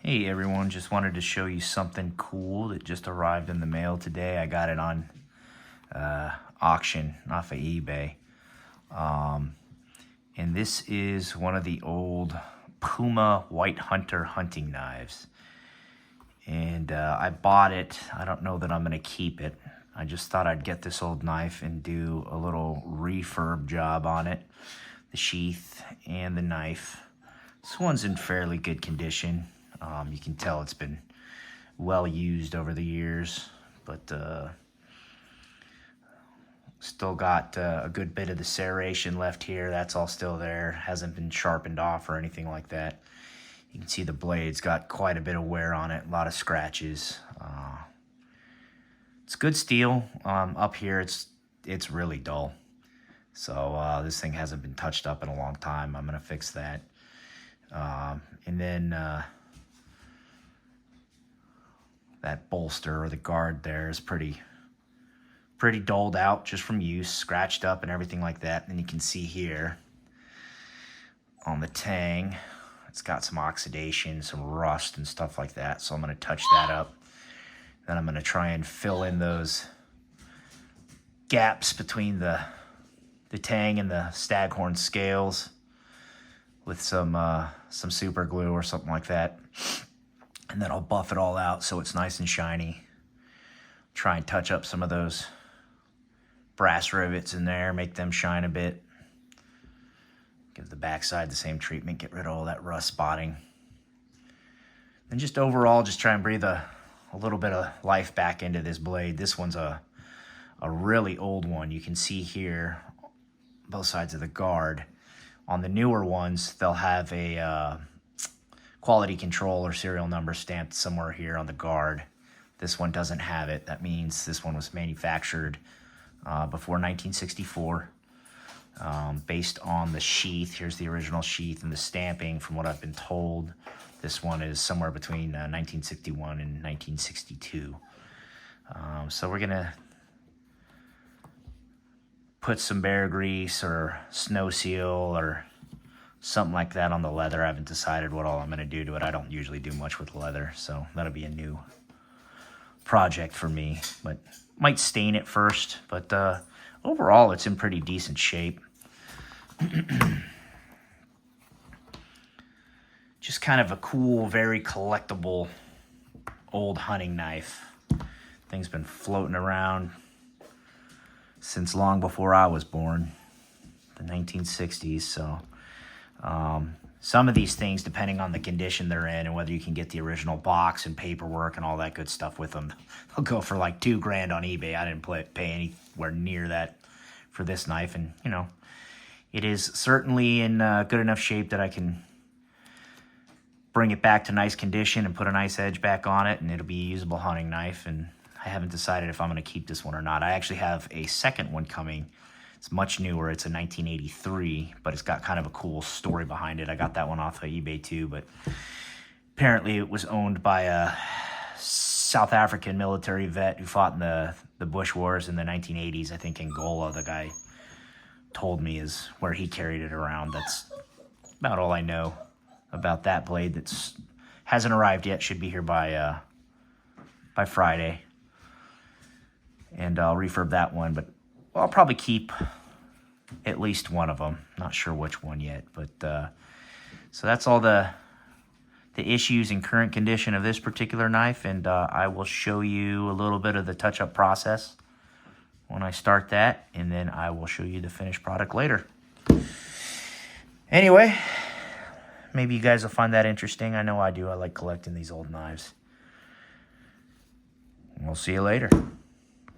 Hey everyone, just wanted to show you something cool that just arrived in the mail today. I got it on auction off of eBay. And this is one of the old Puma White Hunter hunting knives. And I bought it. I don't know that I'm going to keep it. I just thought I'd get this old knife and do a little refurb job on it. The sheath and the knife. This one's in fairly good condition. You can tell it's been well used over the years, but still got a good bit of the serration left here. That's all still there. Hasn't been sharpened off or anything like that. You can see the blade's got quite a bit of wear on it, a lot of scratches. It's good steel. Up here it's really dull. So this thing hasn't been touched up in a long time. I'm gonna fix that. And then that bolster or the guard there is pretty dulled out just from use, scratched up and everything like that. And you can see here on the tang, it's got some oxidation, some rust and stuff like that. So I'm going to touch that up. Then I'm going to try and fill in those gaps between the tang and the staghorn scales with some super glue or something like that. And then I'll buff it all out so it's nice and shiny. Try and touch up some of those brass rivets in there, make them shine a bit. Give the backside the same treatment, get rid of all that rust spotting. And just overall, just try and breathe a little bit of life back into this blade. This one's a really old one. You can see here, both sides of the guard. On the newer ones, they'll have a quality control or serial number stamped somewhere here on the guard. This one doesn't have it. That means this one was manufactured before 1964. Based on the sheath, here's the original sheath and the stamping. From what I've been told, this one is somewhere between 1961 and 1962. So we're gonna put some bear grease or snow seal or something like that on the leather. I haven't decided what all I'm going to do to it. I don't usually do much with leather, so that'll be a new project for me. But might stain it first, but overall it's in pretty decent shape. Just kind of a cool, very collectible old hunting knife. Thing's been floating around since long before I was born, the 1960s, so some of these things, depending on the condition they're in and whether you can get the original box and paperwork and all that good stuff with them, they'll go for like $2,000 on eBay. I didn't pay anywhere near that for this knife, and you know, it is certainly in good enough shape that I can bring it back to nice condition and put a nice edge back on it, and it'll be a usable hunting knife. And I haven't decided if I'm going to keep this one or not. I actually have a second one coming. It's much newer. It's a 1983, but it's got kind of a cool story behind it. I got that one off of eBay too, but apparently it was owned by a South African military vet who fought in the Bush Wars in the 1980s. I think Angola, the guy told me, is where he carried it around. That's about all I know about that blade. That's hasn't arrived yet. Should be here by Friday. And I'll refurb that one, but I'll probably keep at least one of them. Not sure which one yet, but so that's all the issues and current condition of this particular knife, and I will show you a little bit of the touch-up process when I start that, and then I will show you the finished product later. Anyway, maybe you guys will find that interesting. I know I do. I like collecting these old knives. We'll see you later.